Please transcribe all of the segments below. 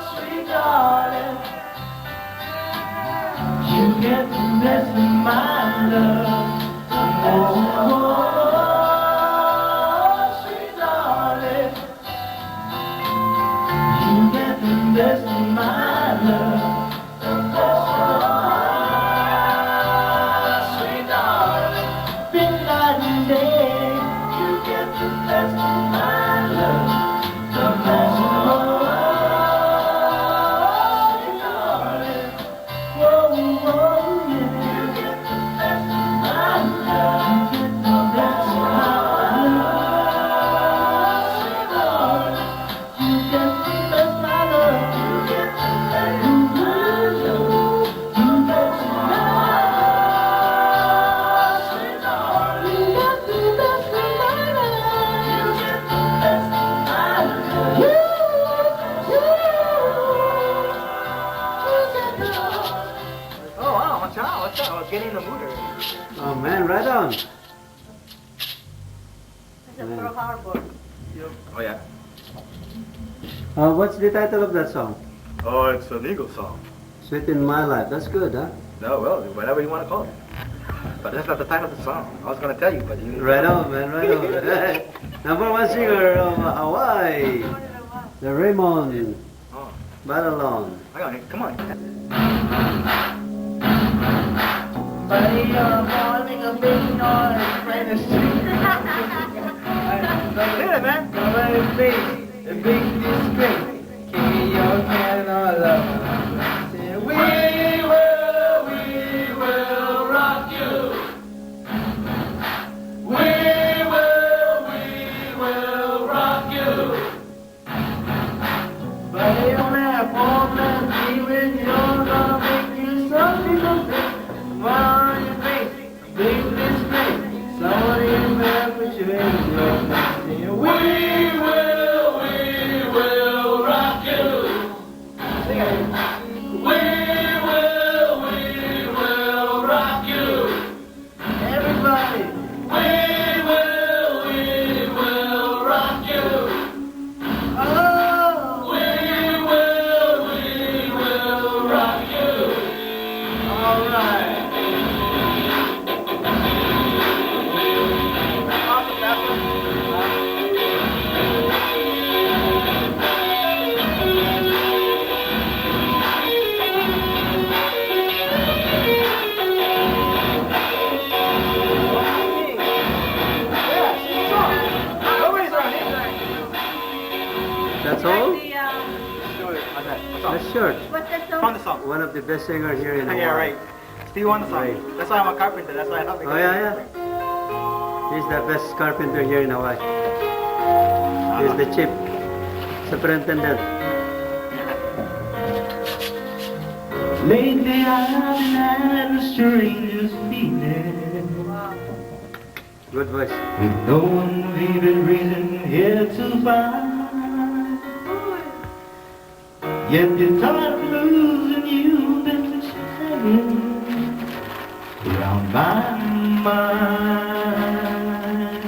sweet darling, you get the best of my love. Sweet darling, you get the best of my love. Sweet darling, been night and day, you get the best of my love. The best of sweet darling, whoa, whoa, yeah, you get the best of my love. You get the best of my love. Sweet darling, you get the best of my love. You get the best of my love. You get the best, sweet darling. You get the best of my love. You get the best of my love. You get the Oh wow, watch out, watch out. I was getting in the mood already. Oh man, right on. Oh yeah. What's the title of that song? Oh, it's an Eagle song. Sweet in My Life. That's good, huh? No, well, whatever you want to call it. But that's not the title of the song. I was going to tell you, but you... Right on, man, right on. Number one singer of Hawaii, the Raymond Oh, Batalon. I got it. Come on. Buddy, you're falling a big noise, friend is Hit it, man. Nobody big, the big disgrace. King your can all love. Say, we will rock you. We will rock you. Buddy, only have four men feeling you're gonna make you something to think. Smile on your face, big disgrace. Somebody in there put you in your face. We will rock you. Sing it. We will rock you. Everybody. We will rock you. Oh, we will rock you. All right. That's all? That's That's short. What's that On song? the song. One of the best singers here in Hawaii. Yeah, right. Steve won the song. Right. That's why I'm a carpenter. That's why I thought Oh yeah, yeah. He's the best carpenter here in Hawaii. He's the chief superintendent. Lately I've had a strange feeling, Good voice. with no one vivid reason here to find. Yet the thought of losing you've been hanging around my mind.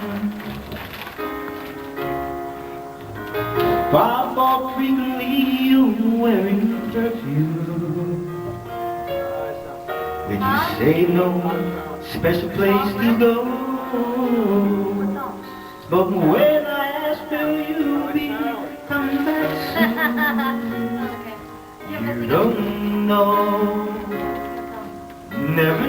Far more frequently you're wearing perfume. Then you say no special place to go. But when I ask will you be coming back soon, you don't know, never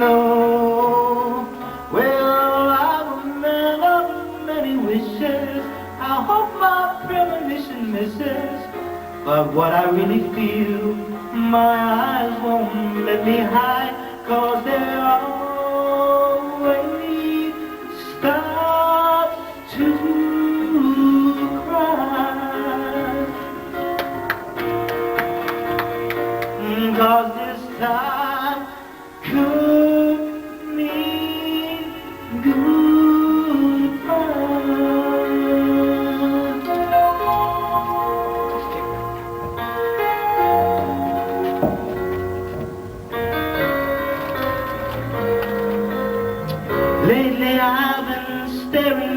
know. Well, I'm a man of many wishes. I hope my premonition misses. But what I really feel, my eyes won't let me hide, 'cause they're always start to cry. 'Cause this time could mean goodbye.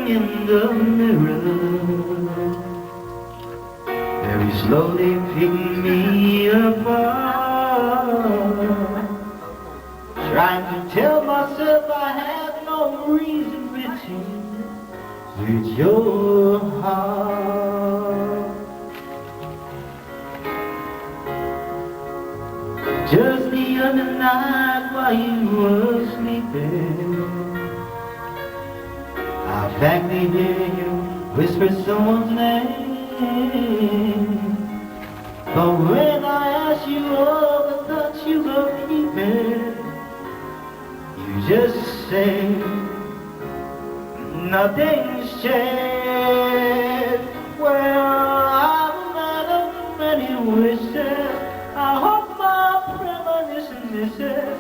in the mirror, very slowly pick me apart, trying to tell myself I have no reason with your heart. Just the other night while you were sleeping, I vaguely hear you whisper someone's name. But when I ask you all the thoughts you were keeping, you just say nothing's changed. Well, I'm a man of many wishes. I hope my premonition misses,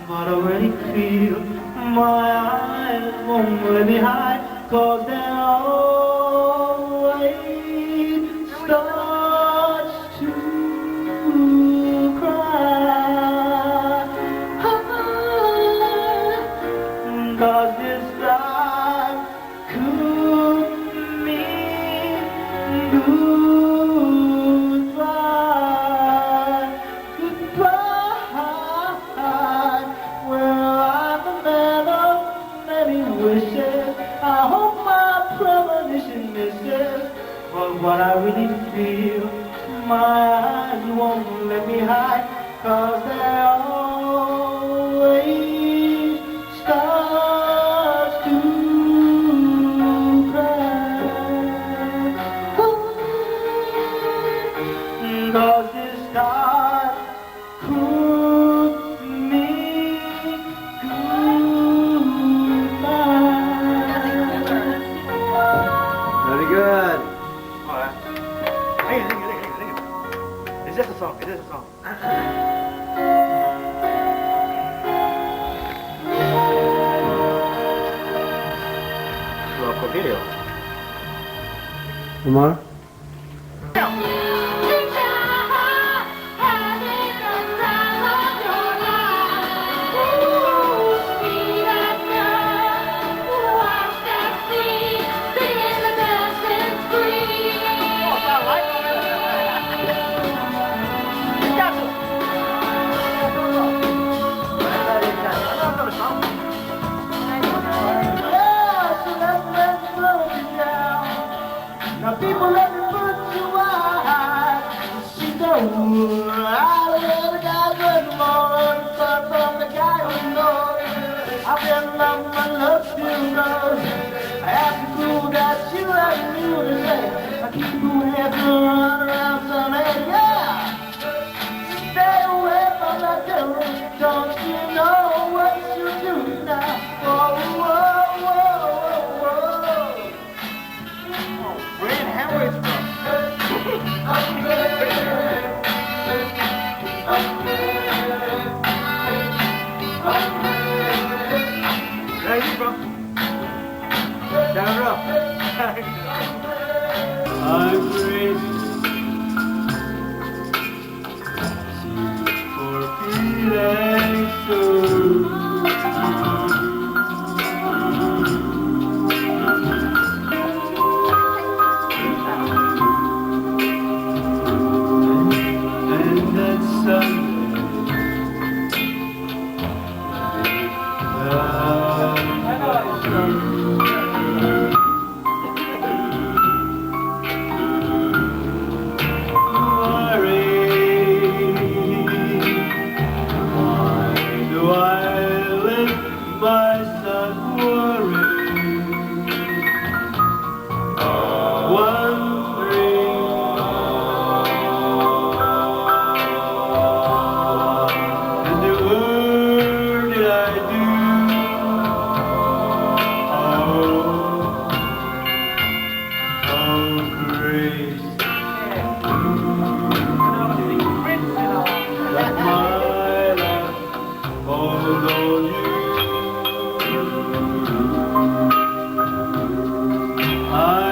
but I already feel my eyes won't let me hide, 'cause they're always starts to cry. 'Cause this life could mean goodbye, goodbye. Well, I'm a man of many wishes. I hope my premonition misses, but what I really feel, my eyes won't let me hide, 'cause they're always stars to cry. 'Cause this heart could mean goodbye. Very good. Alright. Hang it. It's just a song. It is a song. For video. Omar? Now people let me put you out. She knows I love the guy good morning, but from the guy who knows I've been loved, my love still goes. I have to prove that you have new to say. I keep you head to run around some yeah. Stay away from that girl. Don't you know what you do now? Whoa, whoa, whoa, whoa. Where in Hamlet from? Where are you from? Down row. I'm crazy for feeling so. And that I